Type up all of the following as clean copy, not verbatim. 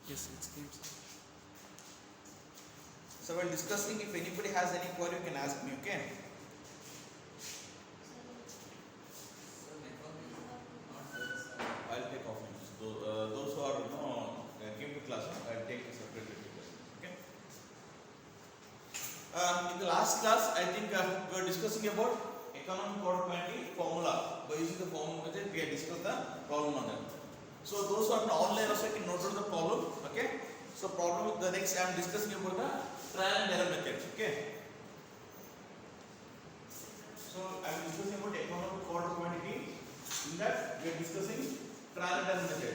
Yes, it's games. So while discussing, if anybody has any query, you can ask me. Okay. I'll take offline. Those who are came to class, I'll take a separate class. Okay. In the last class, I think we were discussing about economic quantity formula. By using the formula method, we have discussed the problem on that. So those who are online also can note down the problem. Okay. So problem. The next I am discussing about the trial and error methods. Okay. So I am discussing about economic quantity. In that we are discussing trial and error method.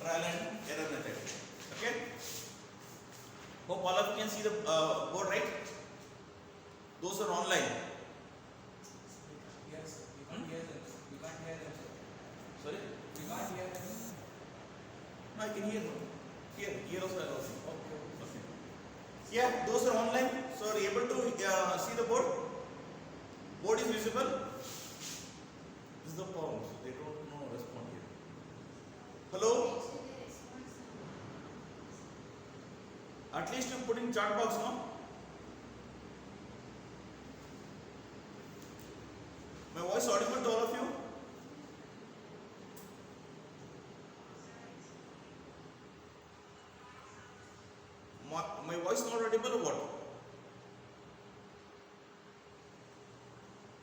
Trial and error method. Okay. Hope all of you can see the board, right? Those are online. Yes, we can't hear them. We can't hear them. Sorry? We can't hear them. No, I can hear. Here also. Okay. Okay. Yeah, those are online. So are you able to see the board? Board is visible. This is the problem. So they don't know respond here. Hello? At least you put in chat box, no? My voice audible to all of you? My voice not audible or what?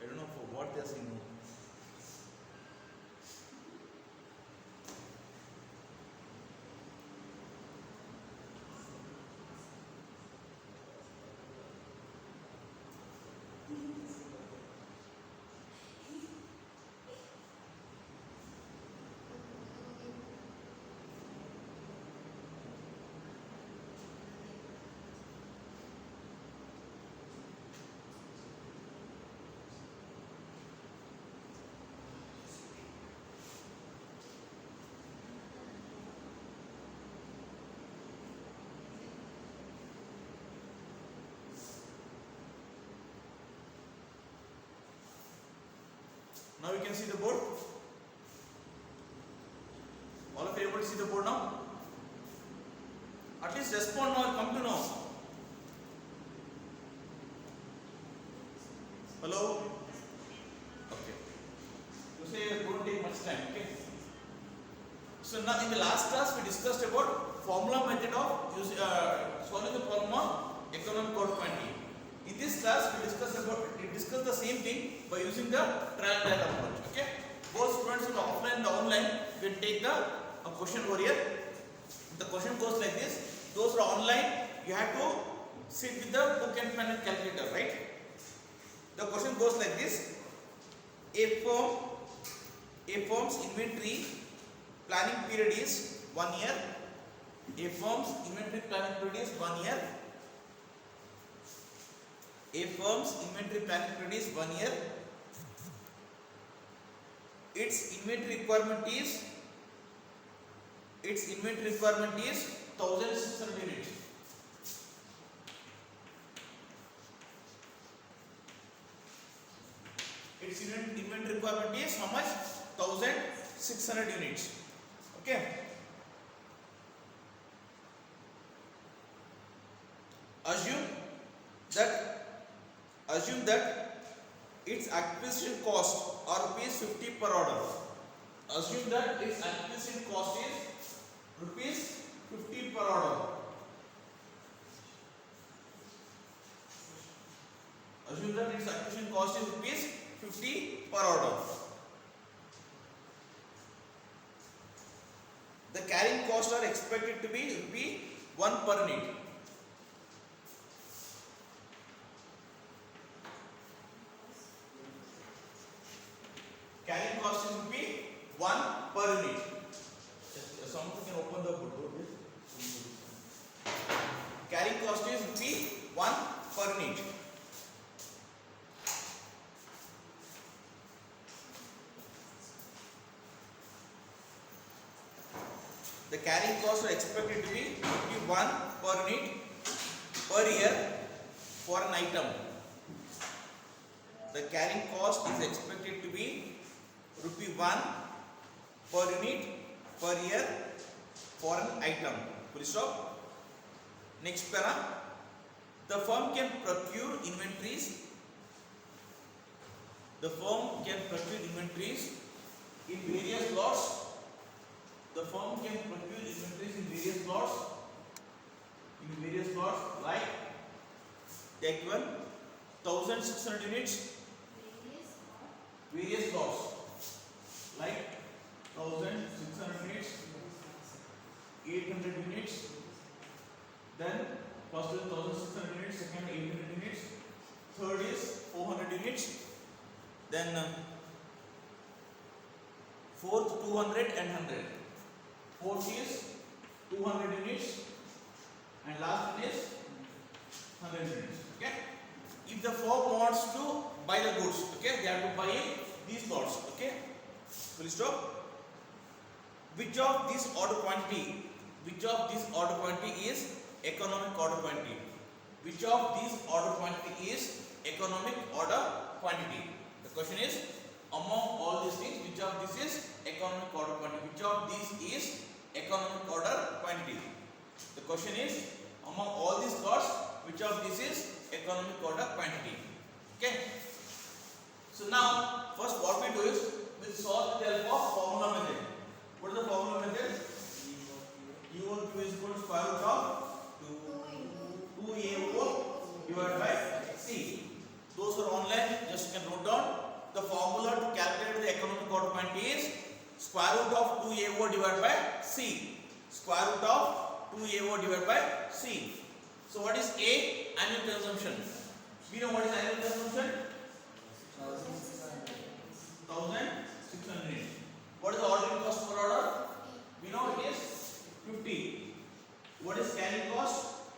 I don't know for what they are saying. Now you can see the board. All of you able to see the board now? At least respond now or come to know. Hello? Okay. You say it won't take much time, okay? So now in the last class we discussed about formula method of solving the problem of economic quantity. In this class we discuss the same thing by using the trial and error approach. Okay? Both students who are offline and online will take the question over here. The question goes like this. Those who are online, you have to sit with the book and pen and calculator, right? The question goes like this. A firm's inventory planning period is 1 year. A firm's inventory planning period is 1 year. A firm's inventory planning period is 1 year. Its inventory requirement is 1600 units. Its inventory requirement is how much? 1600 units. Okay. Assume that its acquisition cost are rupees 50 per order. Assume that its acquisition cost is rupees 50 per order. Assume that its acquisition cost is rupees 50 per order. The carrying costs are expected to be rupee 1 per unit. Carrying cost is rupee 1 per unit. Someone can open the book. Carrying cost is rupee 1 per unit. The carrying costs are expected to be 1 per unit per year for an item. The carrying cost is expected to be rupee 1 per unit per year for an item. Full stop. Next para. The firm can procure inventories. The firm can procure inventories in various lots. The firm can procure inventories in various lots. In various lots, like take one 1,600 units. Various lots, like 1,600 units, 800 units. Then first is 1,600 units, second 800 units, third is 400 units. Then fourth 200 and 100. Fourth is 200 units, and last one is 100 units. Okay. If the firm wants to buy the goods, okay, they have to buy these lots. Okay. Full stop. Which of these order quantity? Which of these order quantity is economic order quantity? Which of these order quantity is economic order quantity? The question is, among all these things, which of this is economic order quantity? Which of these is economic order quantity? The question is, among all these lots, which of this is economic order quantity? Okay. So now, first what we do is, we solve with the help of formula method. What is the formula method? U of Q is equal to square root of 2AO divided by C. Those who are online, just can note down the formula to calculate the economic order quantity is square root of 2AO divided by C. Square root of 2AO divided by C. So what is A? Annual consumption. We know what is annual consumption? 1,600 units. What is the ordering cost per order? We know it is 50. What is carrying cost?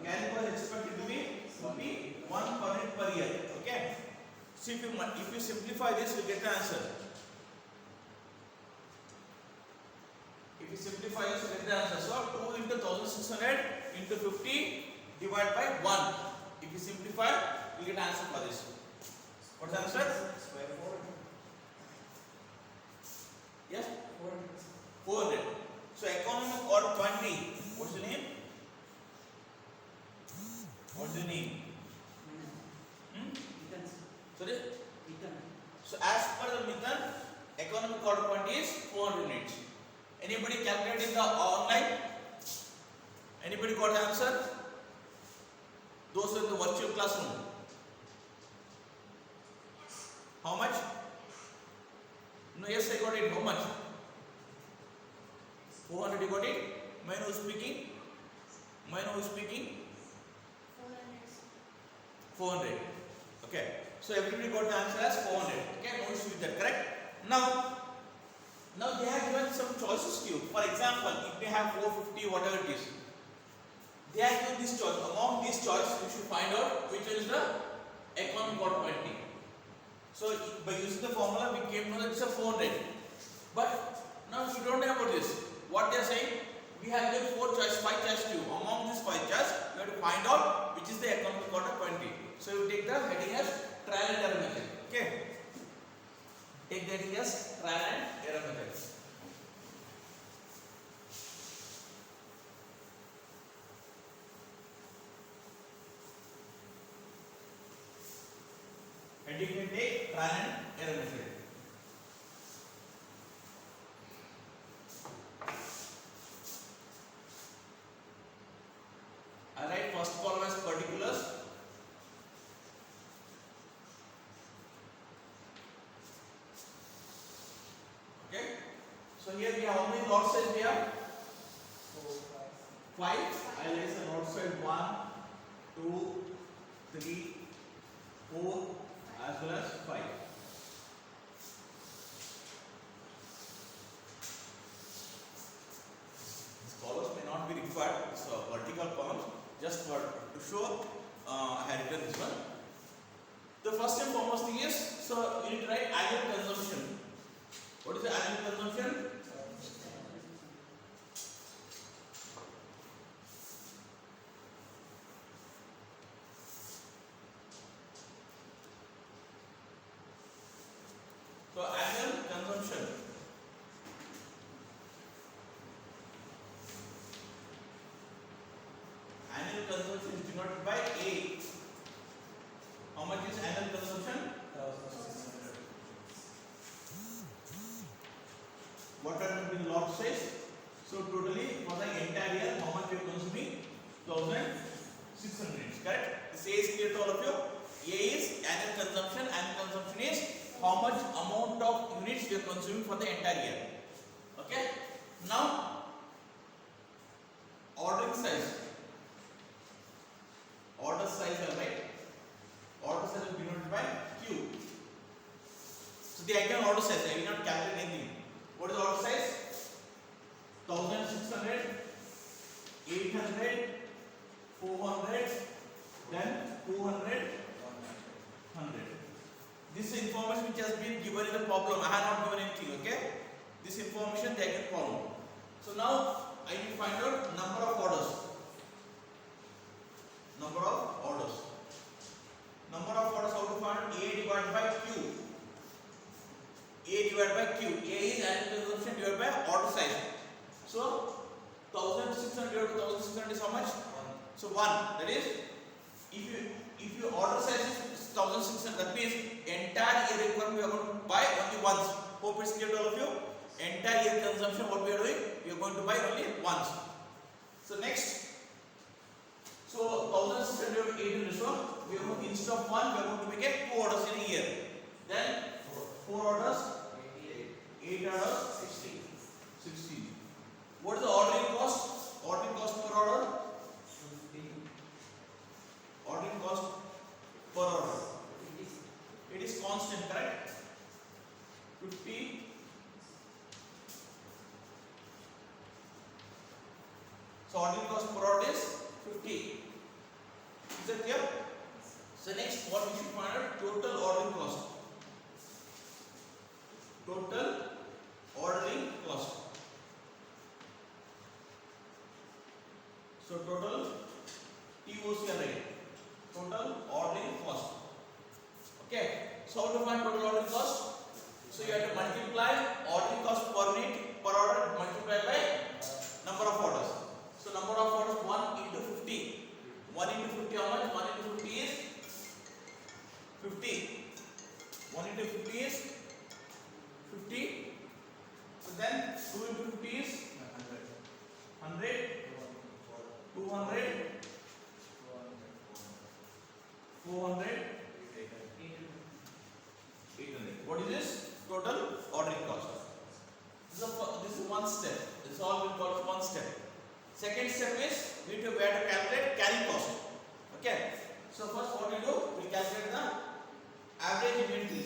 Carrying cost is expected to be 1 per unit per year. Okay. So if you simplify this, you get the answer. If you simplify this, you get the answer. So 2 into 1,600 into 50 divided by 1. If you simplify, you get the answer for this. What's the answer? Yes? 400. So economic order quantity. What's the name? What's the name? Sorry? So as per the method, economic order quantity is 400 units. Anybody calculated the online? Anybody got the answer? Those in the virtual classroom. How much? No, yes, I got it. How much? 400, you got it? May I know who is speaking? May I know who is speaking? 400. Okay. So everybody got the answer as 400. Okay, no issue with that, correct? Now they have given some choices to you. For example, if they have 450, whatever it is, they have given this choice. Among these choices, you should find out which is the economic order quantity. So by using the formula, we came to know that it's a 400. But now if you don't know about this, what they are saying, we have given 5 choices to you. Among these 5 choices, you have to find out which is the economic order quantity. So you take the heading as trial and error method. Okay. Take the heading as trial and error method. Heading can take trial and error method. I write first column as particulars. Okay. So here we have how many lot size we have? 5. I write the lot size 1, 2, 3, 4 as well as 5. These columns may not be required. It's vertical columns just for to show I had written this one. The first and foremost thing is, so you need to write annual consumption. What is the annual consumption? say is clear to all of you. A is annual consumption. Annual consumption is how much amount of units we are consuming for the entire year. Okay. Now, ordering size. Order size, right? Order size will be denoted by Q. So the again order size, I will not calculate anything. What is the order size? 1600, 800, 400, then 200, 100. This information which has been given in the problem, I have not given anything, okay? This information they can problem. So now I will find out number of orders. Number of orders. Number of orders, how to find? A divided by Q. A divided by Q. A is annual consumption divided by order size. So 1600 divided by 1600 is how much? So 1. That is, if your order size is 1600, that means entire year requirement we are going to buy only once. Hope it's clear to all of you. Entire year consumption, what we are doing? We are going to buy only once. So next, so 1600 800. So we are going to, instead of 1, we are going to make it 2 orders in a year. Then 4 orders, 8 orders, 16. What is the ordering cost? Ordering cost per order? Ordering cost per order. It is constant, correct? 50. So ordering cost per order is 50. Is that clear? So next, what we should find out? Total ordering cost. Total ordering cost. So total TOC rate. Total ordering cost. Okay. So how to find total ordering cost? So you have to multiply ordering cost per unit per order multiplied by number of orders. So number of orders 1 into 50. 1 into 50 how much? 1 into 50 is 50. 1 into 50 is 50. So then 2 into 50 is 100. 200. 400. 800. What is this? Total ordering cost. This is one step. This is all we got one step. Second step is we have to calculate carrying cost. Okay. So first what we do? We calculate the average inventory.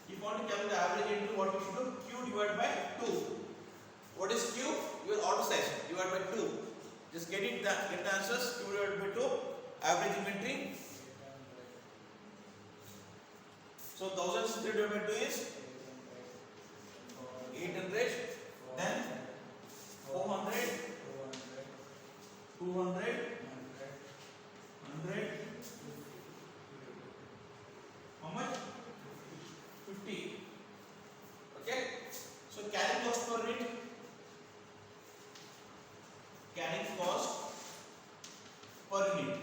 If you want to calculate the average inventory, what we should do? Q divided by 2. What is Q? Your order size divided by 2. Just get the answers. Q divided by 2. Average inventory. So 1600 divided by 2 is 800. Then 400, 200, 100. How much? 50. Okay. So carrying cost per unit. Carrying cost per unit.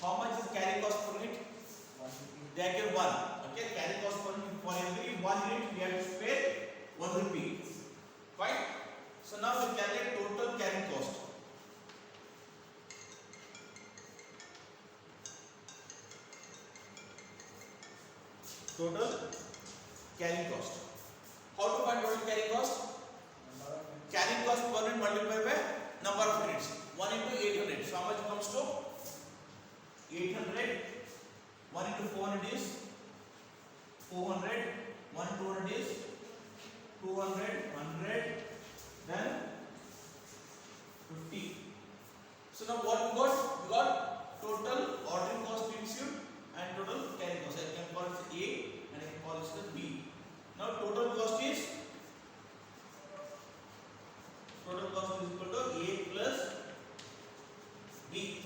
How much is carrying cost per unit? They are given 1. Okay. Carrying cost per unit. For every 1 unit we have to pay 1 rupee. Fine. So now we calculate total carrying cost. Total carrying cost. How to find total carrying cost? Carrying cost per unit multiplied by number of units. 1 into 800. So how much comes to? 800. 1 into 400 is 400. 1 into 200 is 200. 100. Then 50. So now what we got? We got total ordering cost issued and total carrying cost. I can call it A and I can call it the B. Now total cost is equal to A plus B.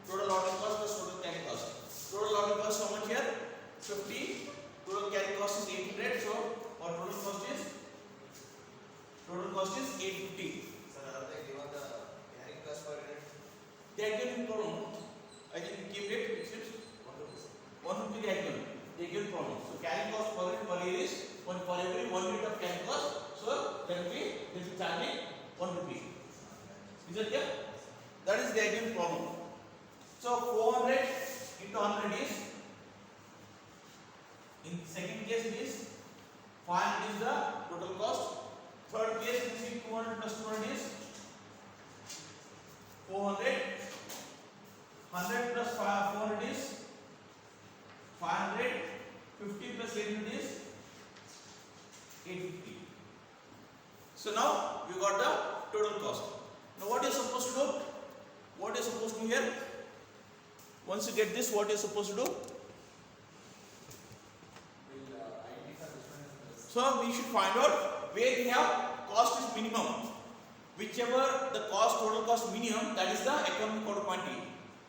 Total ordering cost plus total carrying cost. Total ordering cost how much here? 50. Total carrying cost is 800. So our total cost is 850. Sir, are they given the carrying cost per unit? They are given problem. I think keep it. It seems 1 rupee they are given. They give problem. So carrying cost per unit per year is for every 1 unit of carrying cost. So So then we will be charging 1 rupee. Is it clear? That is the ideal problem. So 400 into 100 is, in second case it is 500 is the total cost. Third case it is 200 plus 200 is 400. 100 plus 400 is 500. 50 plus 800 is 850. So now you got the total cost. Now what are you supposed to do? What are you supposed to do here? Once you get this, what are you supposed to do? So we should find out where we have cost is minimum. Whichever the cost, total cost minimum, that is the economic order quantity.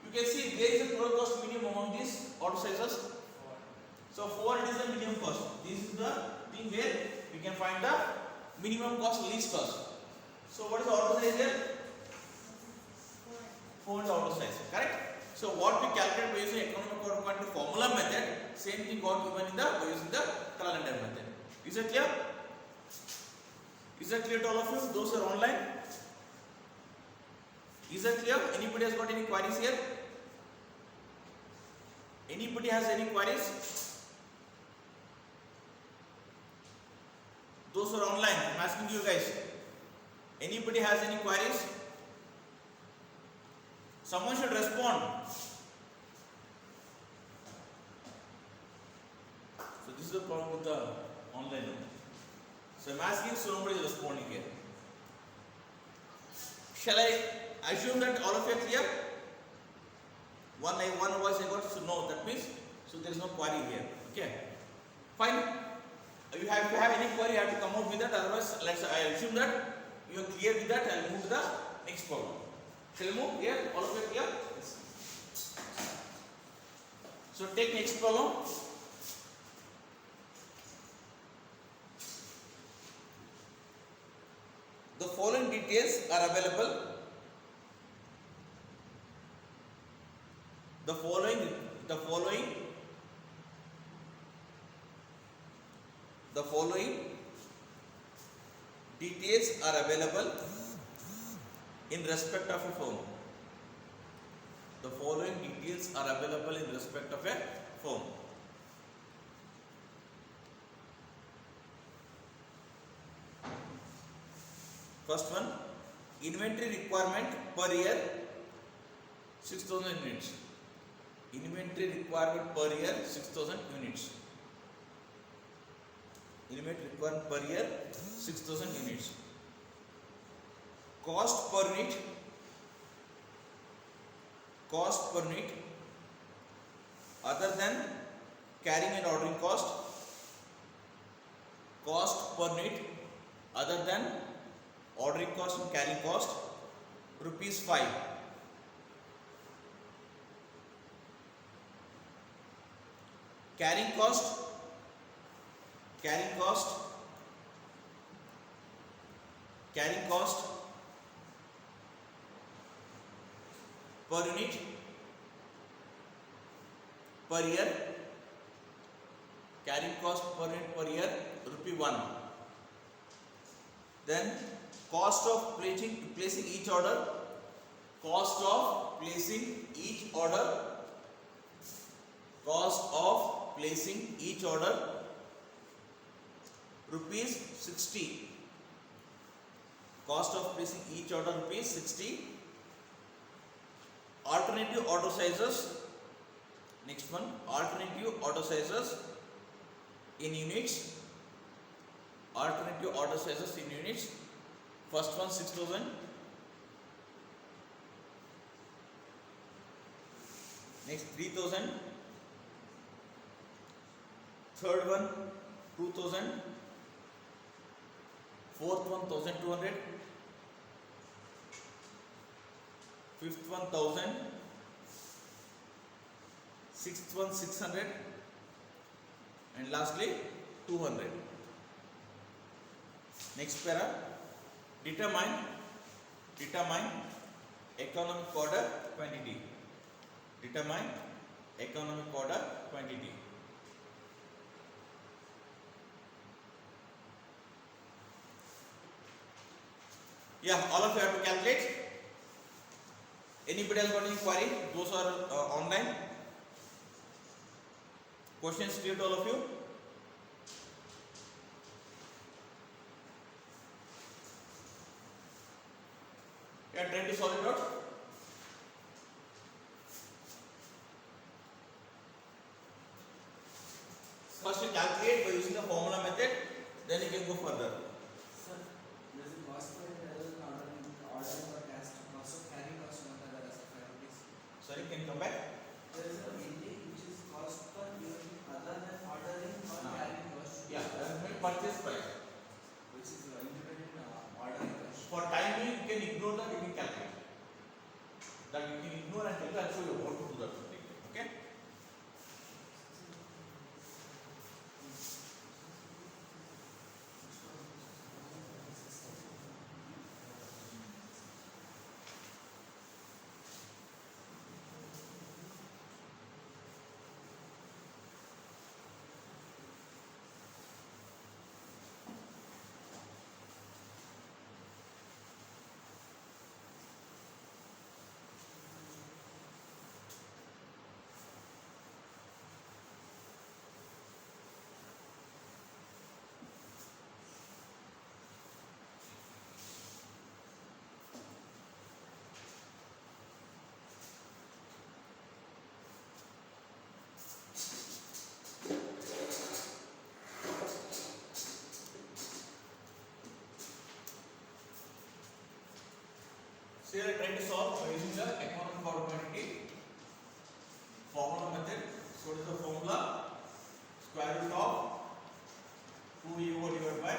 You can see there is a total cost minimum among these order sizes. So 400 is the minimum cost. This is the thing where we can find the minimum cost, least cost. So what is the order size here? 400 order size, correct? So what we calculate by using economic order quantity formula method, same thing got given in the by using the calendar method. Is that clear? Is that clear to all of you? Those who are online? Is that clear? Anybody has got any queries here? Anybody has any queries? Those who are online, I am asking you guys. Anybody has any queries? Someone should respond. So this is the problem with the online. So I am asking, so nobody is responding here. Shall I assume that all of you are clear? One voice I got, so no, that means, so there is no query here. Okay, fine. If you have any query, you have to come out with that. Otherwise, I assume that you are clear with that. I will move to the next problem. Shall we move here? All of you are clear? Yes. So take next problem. The following details are available. The following details are available in respect of a firm. The following details are available in respect of a firm. First one, inventory requirement per year 6,000 units. Inventory requirement per year 6,000 units. Inventory requirement per year 6,000 units. Cost per unit. Cost per unit other than carrying and ordering cost. Cost per unit other than ordering cost and carrying cost, rupees 5. Carrying cost per unit per year, carrying cost per unit per year, rupee 1. Then cost of placing each order, cost of placing each order, rupees 60. Cost of placing each order, rupees 60. Alternative order sizes. Next one, alternative order sizes in units. Alternative order sizes in units. First one 6,000. Next 3,000. Third one 2,000. Fourth one 1,200. Fifth one 1,000. Sixth one 600. And lastly 200. Next para, determine economic order quantity. Determine economic order quantity. Yeah, all of you have to calculate. Anybody else got any query? Those are online. Questions clear to all of you? Yeah, trying to solve it out. First you calculate by using the formula method, then you can go further. Sir, there's a cost per error ordering or task cost of carrying cost not other as rupees. Sorry, can you come back? There is a intake which is cost per unit other than ordering or carrying cost. Yeah, that means purchase price. Which is independent ordering cost. For time being, you can ignore that, you can calculate. That you can ignore and tell you, I'll show you how to do that. Okay? So here I trying to solve by using the economic power quantity formula method. So what is the formula? Square root of 2EO divided by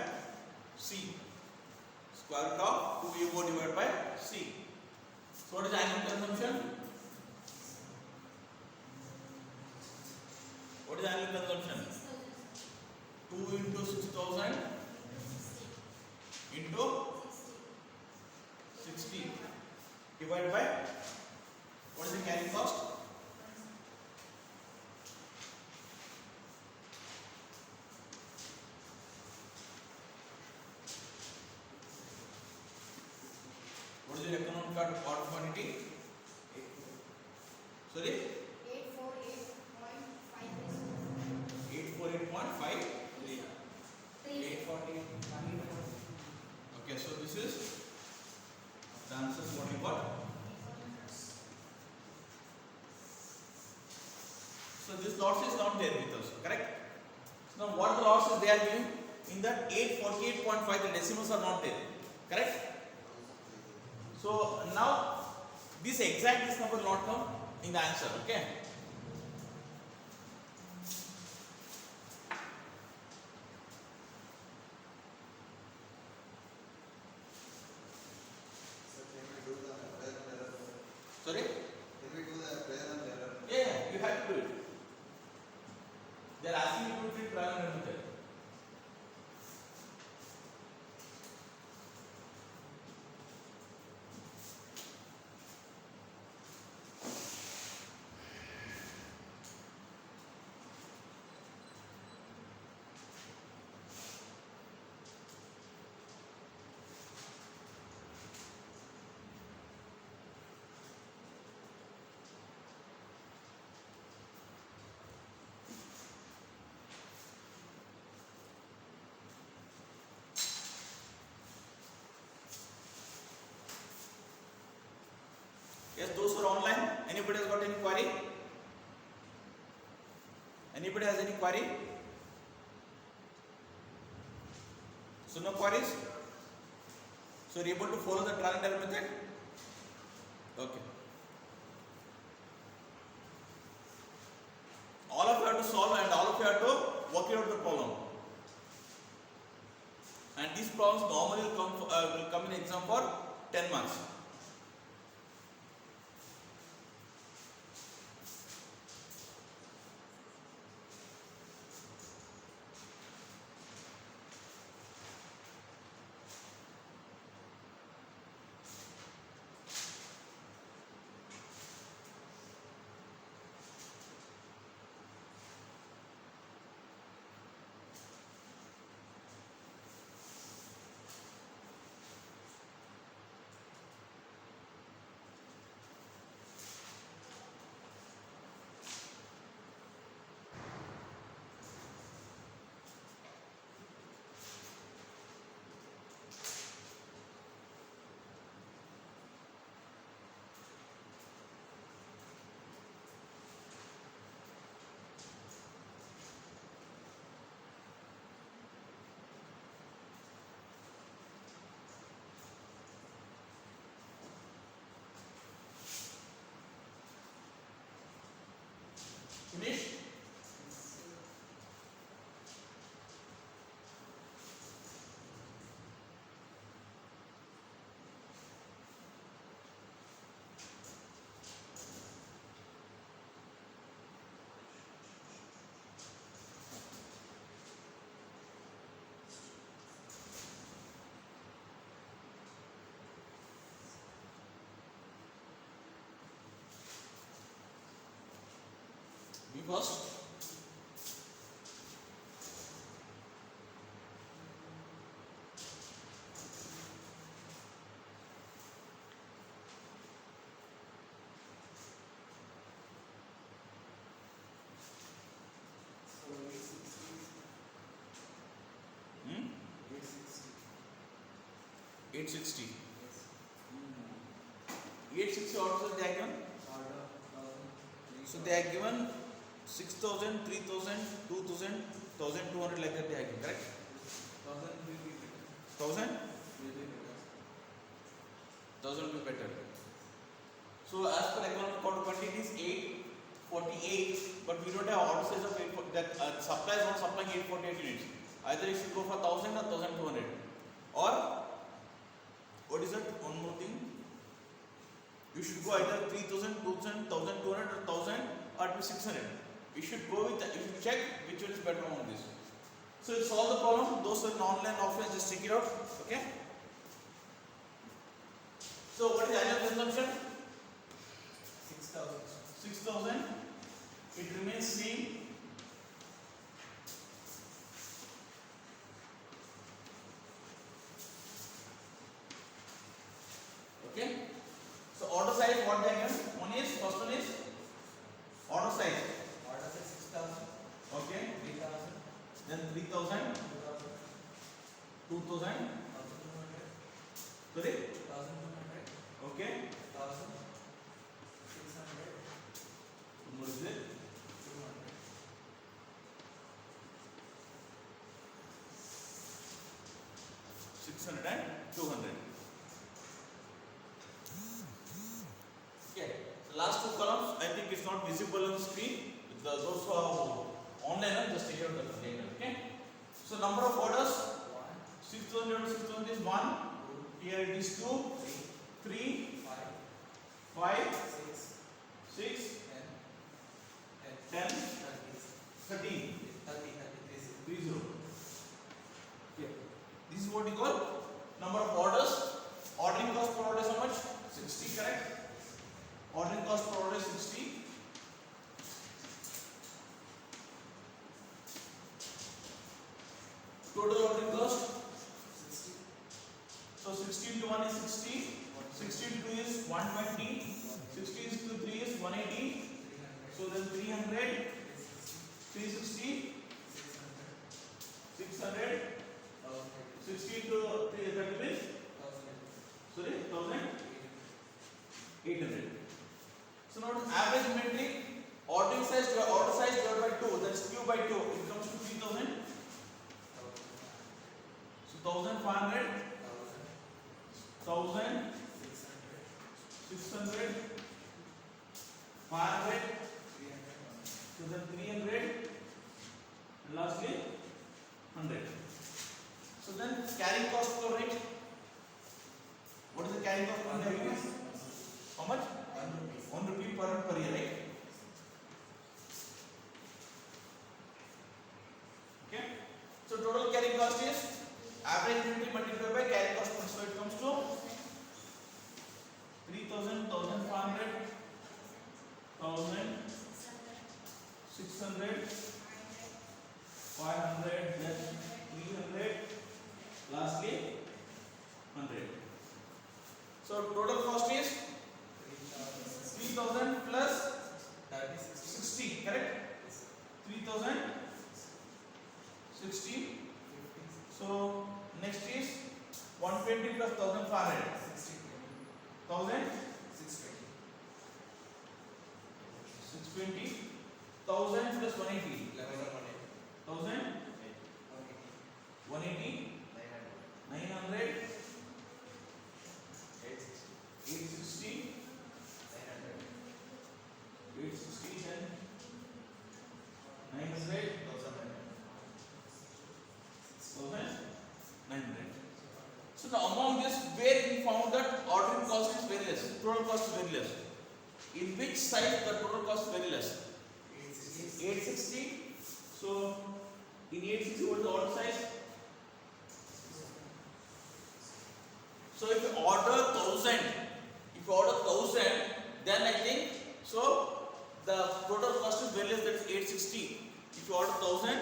C. Square root of 2EO divided by C. So what is the annual consumption? What is the annual consumption? 2 into 6000 into 60 divided by what is the carrying cost? What is the economic power quantity? Sorry? 848.5. 840. Okay, so this is the answer is what you got. So this loss is not there with us, correct? Now what the loss is they are giving in that 848.5, the decimals are not there, correct? So now this number will not come in the answer, okay? So can we do the trial and error? Sorry? Can we do the trial and error? Yeah, you have to do it. They are asking you to do it trial and error method. Yes, those who are online, anybody has got any query? Anybody has any query? So no queries? So you are able to follow the trial and error method? Okay. All of you have to solve and all of you have to work out the problem. And these problems normally will come in exam for 10 marks. cost. So 860. Hmm? 860. 860. Yes. 860 orders they are given. Order 1000. So they are given 6,000, 3,000, 2,000, 1,200 like that they are given, correct? 1000 will be better. 1,000? Will be better. 1,000 will be better. So as per economic code quantity is 848, but we don't have order size of 8, that supply is not supplying 848 units. Either you should go for 1,000 or 1,200, or what is that? One more thing. You should go either 3,000, 2,000, 1,200 or 1,000 or 600. You should go with, you should check which one is better among this. So you solve the problem. Those who are in online, offline, just check it out. Okay. So what is annual consumption? 6000. 6,000. It remains same. Okay. So order size what they are given? First one is order size. Order size 6000. Okay. 3000. Then 3,000, 2,000. 1200. Sorry. 1200. Okay. 1000. 600. What is it? 200. 600 and 200. Okay. The last two columns I think it's not visible on the screen. Those who are online, just take out the data. Okay. So number of orders 6,000 into 6,000 is 1. Here it is 2, 3, 5, 6, 10, 13. 30. Okay. This is what you call number of orders. Ordering cost per order is how much? 60, correct? Ordering cost per order is 60. Total ordering cost. So 60 into 1 is 60. 60 into 2 is 120. 60 into 3 is 180. So then 300, 360, 600. 60 into 3 that means sorry 1,800. So now average inventory order size divided by 2, that's Q by 2, it comes to 3,000. So 1,500, 1,000, 600, 500, so then 300, and lastly 100. So then carrying cost per unit. What is the carrying cost per unit? How much? 1 rupee per year, right? Okay. So total carrying cost is average unit multiplied by carrying cost. So it comes to 3,000, 1,500, 1,000, 600, 500, then 300, lastly 100. So total cost is 3,000 plus 60, correct? 3,000, 60. So next is 120 plus 1,500. 1,000, 620, 1,000 plus 180. 1,000, 180, 900, 860, 860, then 900, 1,900. So the among this, where we found that ordering cost is very less, total cost is very less. In which side the total cost is very less? 860. So in 860, what is the order size? So if you order 1,000, then I think so the total cost is very less, that's 860. If you order 1000,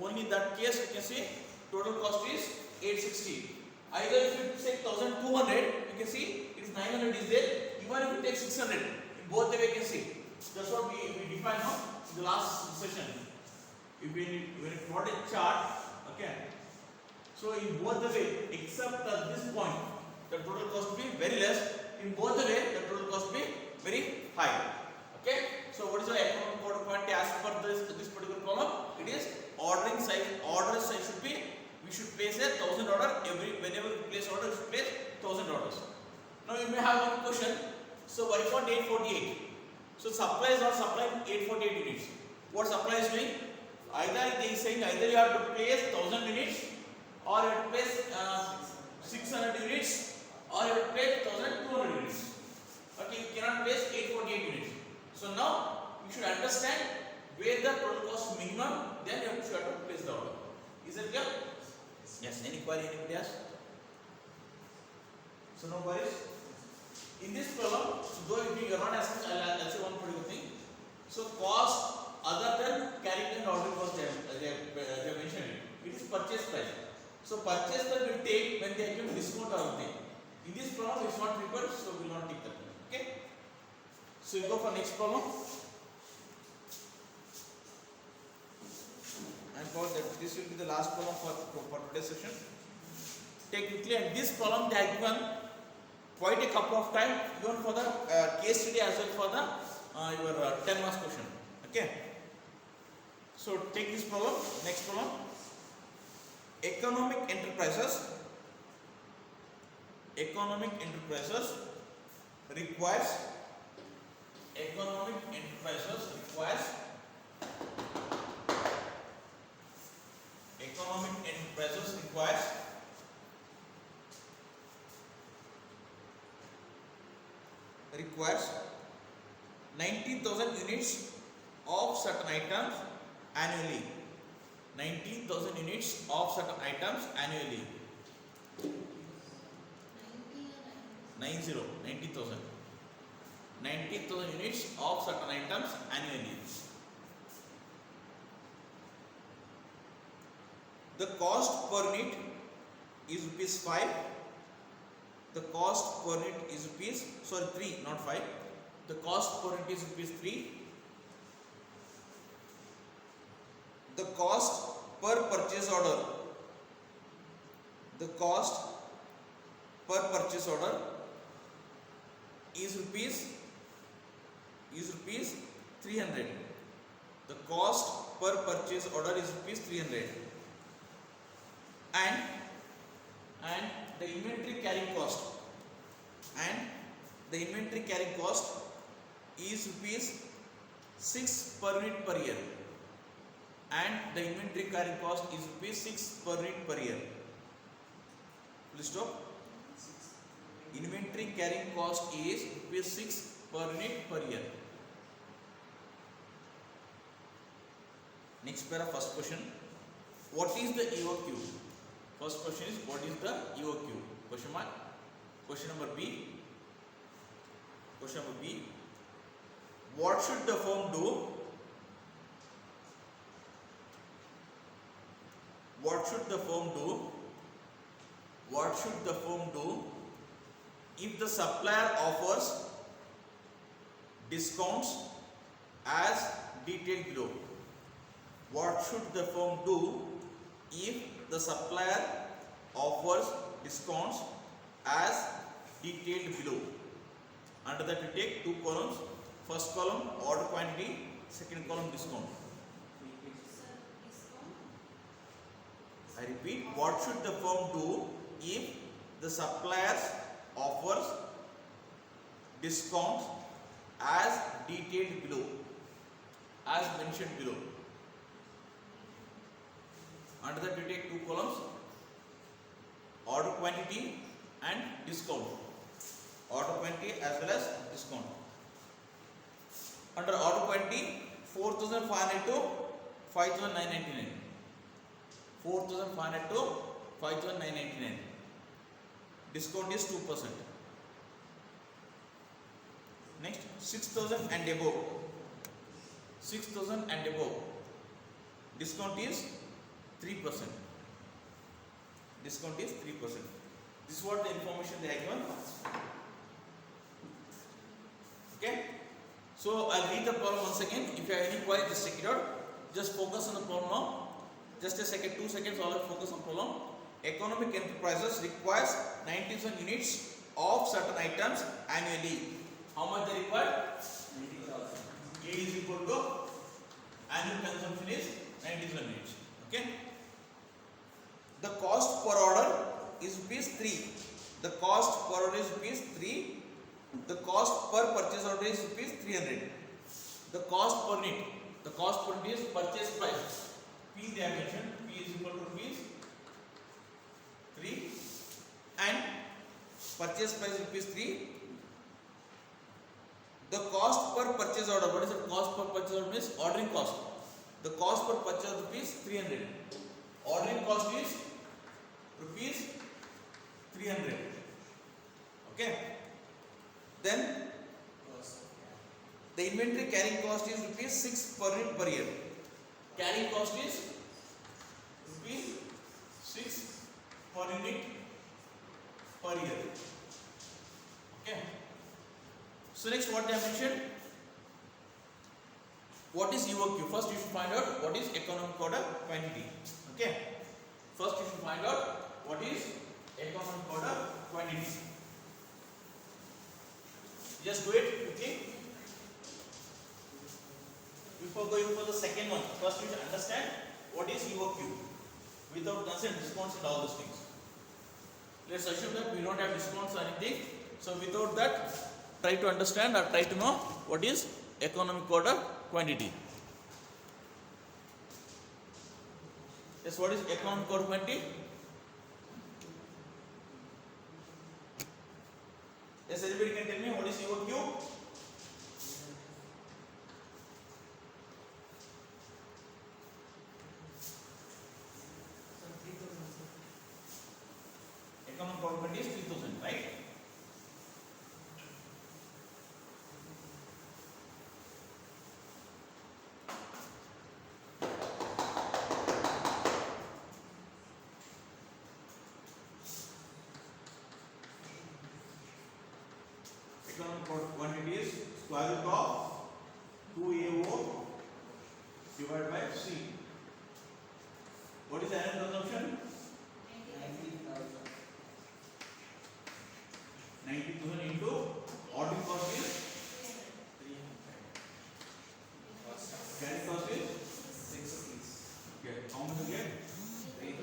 only in that case you can see total cost is 860. Either if you take 1200, you can see it is 900 is there. Even if you take 600, in both the way you can see. That's what we defined now in the last session. If we plot a chart, okay. So in both the way, except at this point, the total cost will be very less. In both the way, the total cost will be very high. Okay. So what is the economic order quantity as per this particular column? It is ordering size. Order size should be, we should place a 1000 order whenever we place order, we should place 1000 orders. Now you may have one question. So why not 848? So supply is not supplying 848 units. What supply is doing? Either they is saying either you have to place 1000 units, or you have to place 600 units, or you have to place 1200 units. Okay, you cannot place 848 units. So now you should understand where the total cost minimum, then you should have to place the order. Is that clear? Yes. Any query? Anybody else? So no queries. In this problem, so though if you are not asking, I'll say one particular thing. So cost other than carrying and ordering cost, they have mentioned it. It is purchase price. So purchase price will take when they give discount or something. In this problem, it's not required, so we will not take that. Okay. So you go for next problem. And for that, this will be the last problem for today's session. Take quickly, and this problem they have given quite a couple of time, even for the case study as well for the your 10 marks question. Okay. So take this problem. Next problem. Economic enterprises requires requires 19,000 units of certain items annually. 19,000 units of certain items annually. 90,000 units of certain items annually. The cost per unit is rupees 5. The cost per unit is rupees, sorry, 3, not 5. The cost per unit is rupees 3. The cost per purchase order. The cost per purchase order is rupees 300. The cost per purchase order is rupees 300. And the inventory carrying cost is rupees 6 per unit per year. And the inventory carrying cost is rupees 6 per unit per year. Please stop. Inventory carrying cost is rupees 6 per unit per year. Next para, first question. What is the EOQ? First question is, what is the EOQ? Question mark. Question number B. What should the firm do? What should the firm do if the supplier offers discounts as detailed below? What should the firm do if the supplier offers discounts as detailed below? Under that we take two columns. First column order quantity, second column discount. I repeat, what should the firm do if the supplier offers discounts as detailed below, as mentioned below? Under that we take two columns, order quantity and discount. Order quantity as well as discount. Under order quantity, 4,500 to 5,999. 4,500 to 5,999. Discount is 2%. Next, 6,000 and above. 6,000 and above, discount is 3%. Discount is 3%. This is what the information they have given. Okay. So I'll read the problem once again. If you have any query, just check it out. Just focus on the problem now. Just a second, 2 seconds. All focus on problem. Economic enterprises requires 90,000 units of certain items annually. How much they require? 90,000. A is equal to annual consumption is 90,000 units. Okay. The cost per order is rupees 3. The cost per order is rupees 3. The cost per purchase order is rupees 300. The cost per unit. The cost per unit is purchase price. P they have mentioned. P is equal to rupees 3 and purchase price rupees 3. The cost per purchase order. What is the cost per purchase order? Means ordering cost. The cost per purchase order rupees 300. Ordering cost is rupees 300. Okay. Then the inventory carrying cost is rupees 6 per unit per year. Carrying cost is rupees 6 per unit per year. Okay. So next, what they have mentioned? What is EOQ? First you should find out what is economic order quantity. Okay. First you should find out what is economic order quantity. Just do it quickly. Before going for the second one, first you should understand what is EOQ without consent, discounts and all those things. Let's assume that we don't have discounts or anything. So without that, try to understand or try to know what is economic order quantity. Yes, what is economic order quantity? Yes, anybody can tell me what is EOQ? Economic order quantity is 3,000, right? Economic order quantity is square root of 2AO divided by C. What is the annual consumption? 90,000 into ordering cost is 300. carrying cost is 6 rupees. okay. How much you get? 3,000.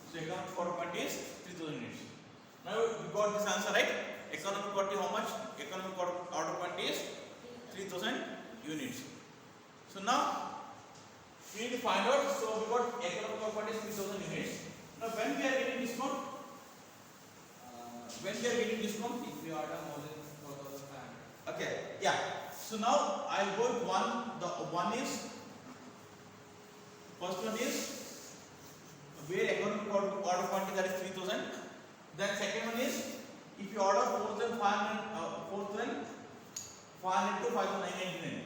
So economic order quantity is 3,000 units. Now we got this answer, right? Economic quantity how much? Economic order quantity is 3,000 units. So now we need to find out. So we got economic order quantity is 3,000 units. Now when we are getting discount? When we are getting discount? If you order more than 4,500. Okay, yeah. So now I'll go with one. The one is first one is where economic order quantity that is 3,000. Then second one is if you order 4,500 to 5,999.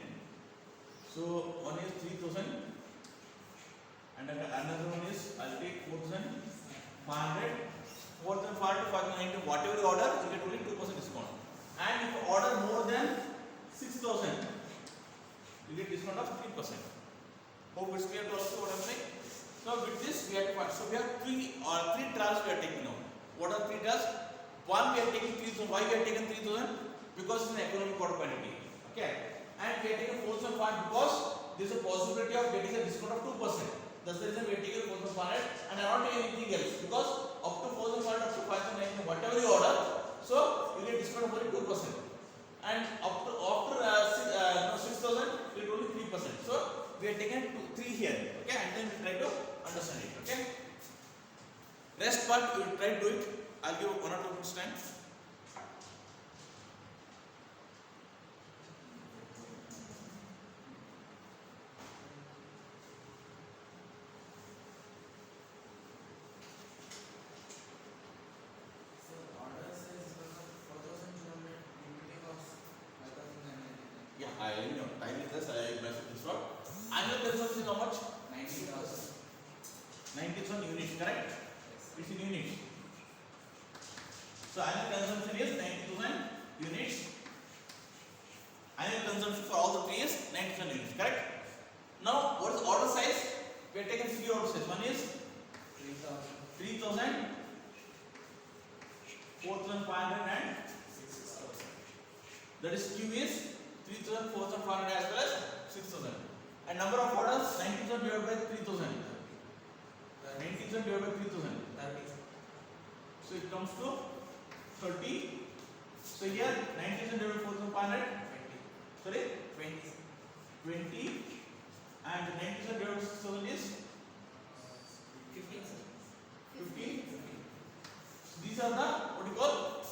So one is 3,000 and another one is I'll take 4,500. 4,500 to 5,999. Whatever you order, you get only 2% discount. And if you order more than 6,000, you get discount of 3%. Hope it's clear to also what I'm saying. So with this we have to find. So we have three trials we are taking now. What are three trials? One we are taking 3,000. Why we are taking 3,000? Because it's an economic order quantity. Okay. And we are taking 4,500 because there is a possibility of getting a discount of 2%. That's the reason we are taking 4,500 and I am not taking anything else because up to 4,500 up to 5,900 whatever you order, so you get discount of only 2%. And up to after 6,000 you get only 3%. So we are taking 3 here. Okay, and then we try to understand it. Okay. Rest part we will try to do it. I'll give 1 or 2 minutes time. So order size was 4,200 time is less. I message this one. Annual consumption is how much? 90,000. 90,000 units, correct? Yes. It's in units. So annual consumption is 90,000 units. Annual consumption for all the trees 90,000 units, correct? Now, what is the order size? We have taken three order size. One is 3,000. 3,000, 4,500 and 6,000. that is Q is 3,000, 4,500 as well as 6,000. And number of orders 90,000 divided by 3,000. 90,000 divided by 3,000. 30. So it comes to 30. So here 90,000 divided by 4,500. 20. Sorry, 20. 20. And 90,000 divided by 6,000 is 15. 50. These are the what you call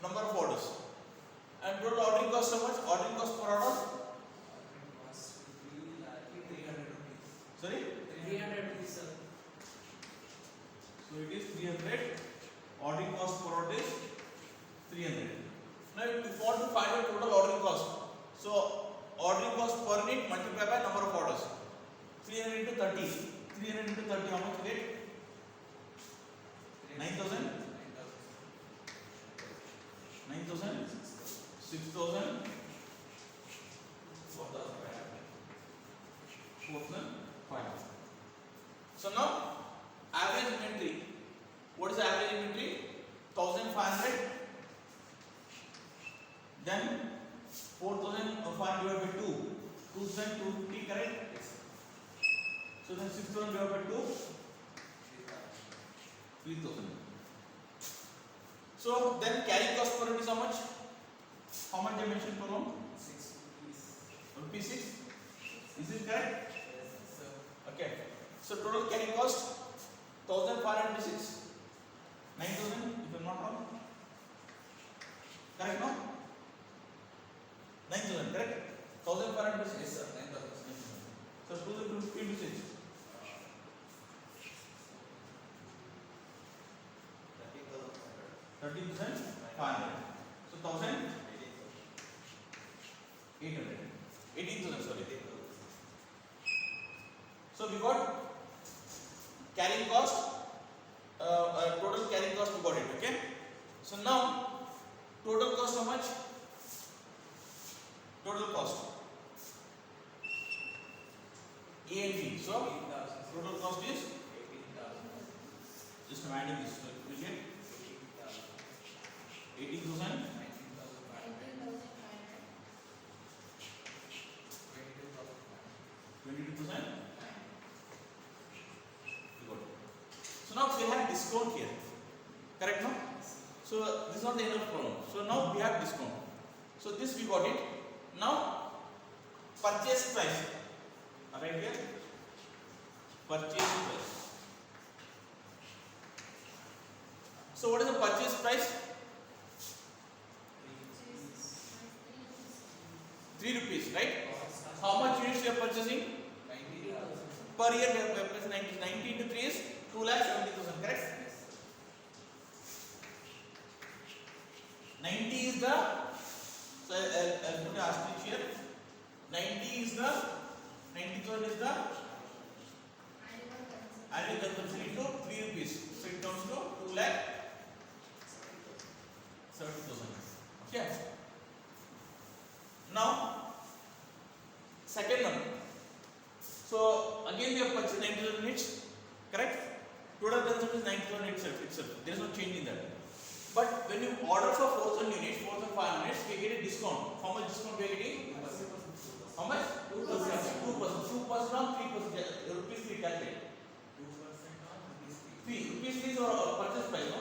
number of orders. And total ordering cost how much? Ordering cost per order. Cost will be likely 300 rupees. Sorry. 300 rupees, sir. So it is 300. Ordering cost per order is 300. Now if you want to find out total ordering cost, so ordering cost per unit multiplied by number of orders. 300 into 30. 300 into 30, how much you get? 9,000. 9,000. 6,000. 4,500. So now average inventory. What is the average inventory? 1,500. Then 4,500 divided by 2. 2,250, correct? So then 6,000 divided by 2. 3,000. So then carrying cost per unit is how much? How much I mentioned per room? 6 rupees. Rupees 6. Is it correct? Yes, sir. Okay. So total carrying cost 1,506. 9,000 if I'm not wrong. Correct, no? 9,000, correct? 1,506. Yes, sir. 9,000. So 2,250 into 6. 13,500. So 1,800. 18,000, sorry. So we got carrying cost, total carrying cost we got it, okay? So now total cost how much? Total cost A and B. So 18,000. total cost is 18,000. just adding this. So we get 18,000. 19,500. 22,000. We got it. So now we have discount here. Correct, no? So this is not the end of the problem. So now we have discount. So this we got it. Now purchase price. Right here. Purchase price. So what is the purchase price? 3 rupees, right? How much units you are purchasing? 90,000. Per year we are purchasing 90 into 3 is 2,70,000, correct? 90 is the, so I'll put the asterisk here. 90 is the, 90,000 is the annual consumption into 3 rupees. So it comes to 2,70,000. Okay. Now, second one. So again we have purchased 90,000 units, correct? Total consumption is 90,000 itself. There is no change in that. But when you order for 4,000 units, 4,500 units, we get a discount. How much discount we are getting? How much? 2%. 2%. 2% on 3%. Rupees 3 calculate. 3 rupees 3 is our purchase price, no?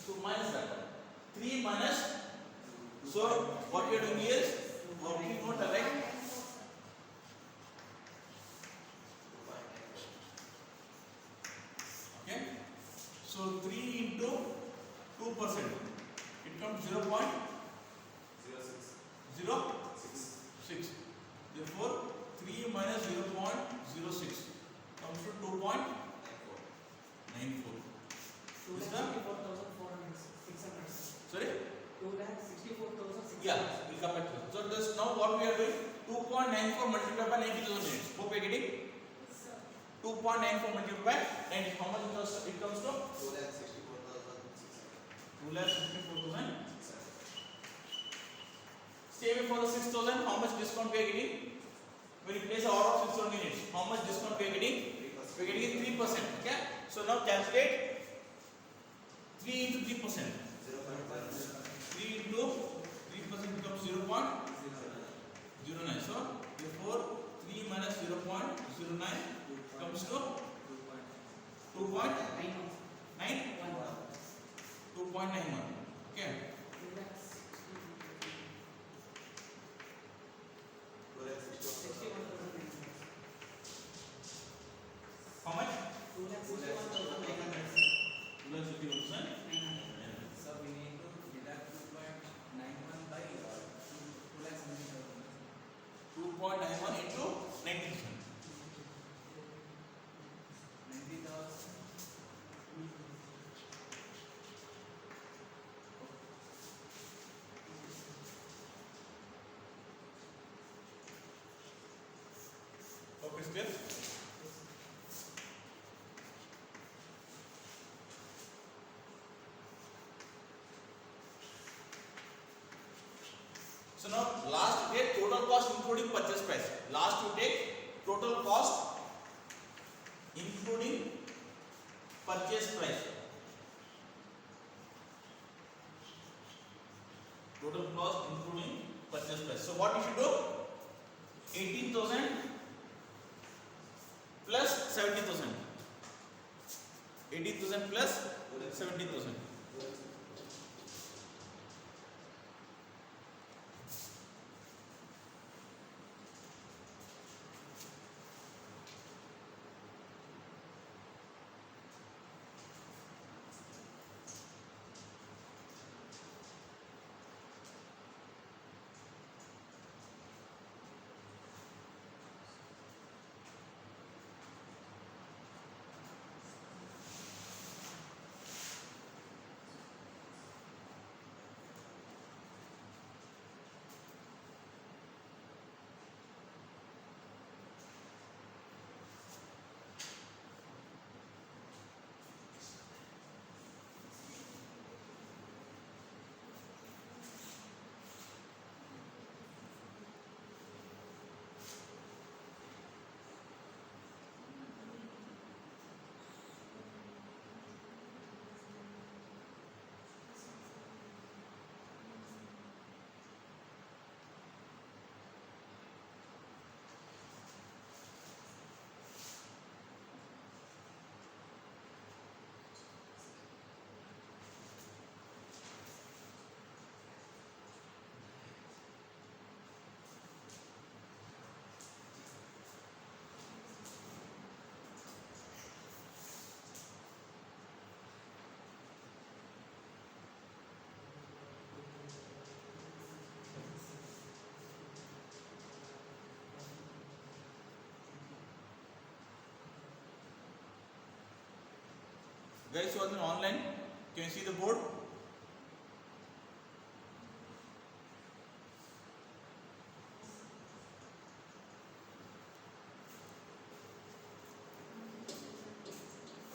So minus that. 3 minus. So what we are doing here is working note, right? Okay. So 3 into 2%. It comes 0.06. Therefore 3 minus 0.06 comes to 2.94. Is that? 2,64,400. 600. Sorry? 2,64,600. Yeah, it come back to it. So this now what we are doing 2.94 multiplied by 90,000 units. Hope you are getting 2.94 multiplied by 90. How much it comes to? 2,64,600. 2,64,000. Same for the 6,000. How much discount we are getting? When you place an order of 6,000 units, how much discount we are getting? We are getting 3%. Okay. So now calculate 3 into 3%. 3 into 3% becomes 0.09. So therefore 3 minus 0.09 comes to 2.91. 2.91. Okay. How much? 2,61,900. So we need to deduct 2.91 by 2,70,000. 2.91 into 90%. 90,000. Okay, still? So now last you take total cost including purchase price. Last you take total cost including purchase price. Total cost including purchase price. So what you should do? 18,000 plus 70,000. 18,000 plus 70,000. Guys who are online, can you see the board?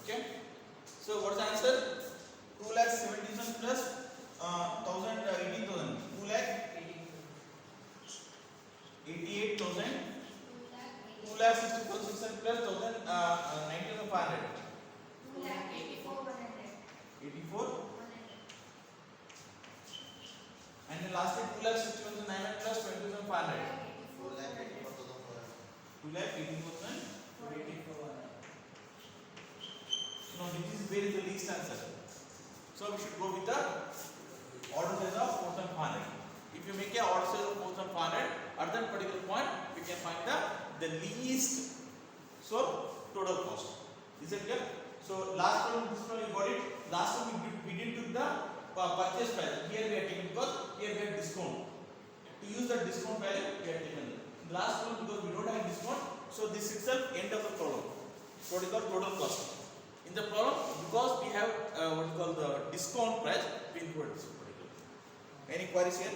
Okay. So what's the answer? 2,70,000 plus 1,000, 18,000. 2,88,000. 2,64,600 plus 1,90,500. 84. And the last is 2,61,900 plus 20,500. 2,84,000. No, this is where is the least answer. So we should go with the order size of 4,500. If you make a order size of 4,500, at that particular point we can find the least total cost. Is it clear? So last one, this one you got it. Last one we didn't do the purchase price. Here we are taking because here we have discount. To use the discount value we are taken. The last one because we don't have discount, so this itself end of the problem. So it is called total cost. In the problem, because we have what is called the discount price, we include this particular. Any queries here?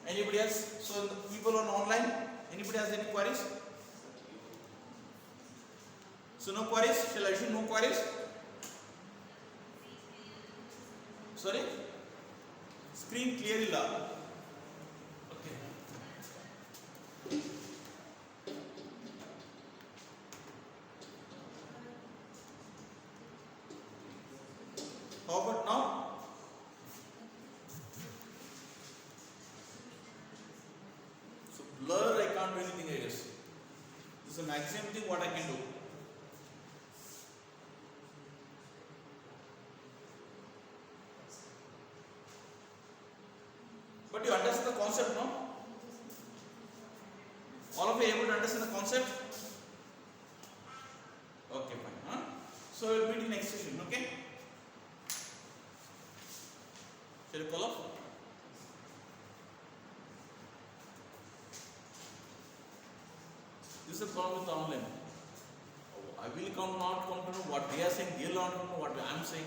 Anybody else? So the people on online, anybody has any queries? So no queries? Shall I issue no queries? Sorry? Screen clear illa. Okay. How about now? So blur, I can't do anything, I guess. This is the maximum thing what I can do. But you understand the concept, no? All of you able to understand the concept? Okay, fine. Huh? So we'll meet in next session, okay? Shall we call off? This is the problem with online. I will not come to know what they are saying, they will not know what I am saying.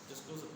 Just close the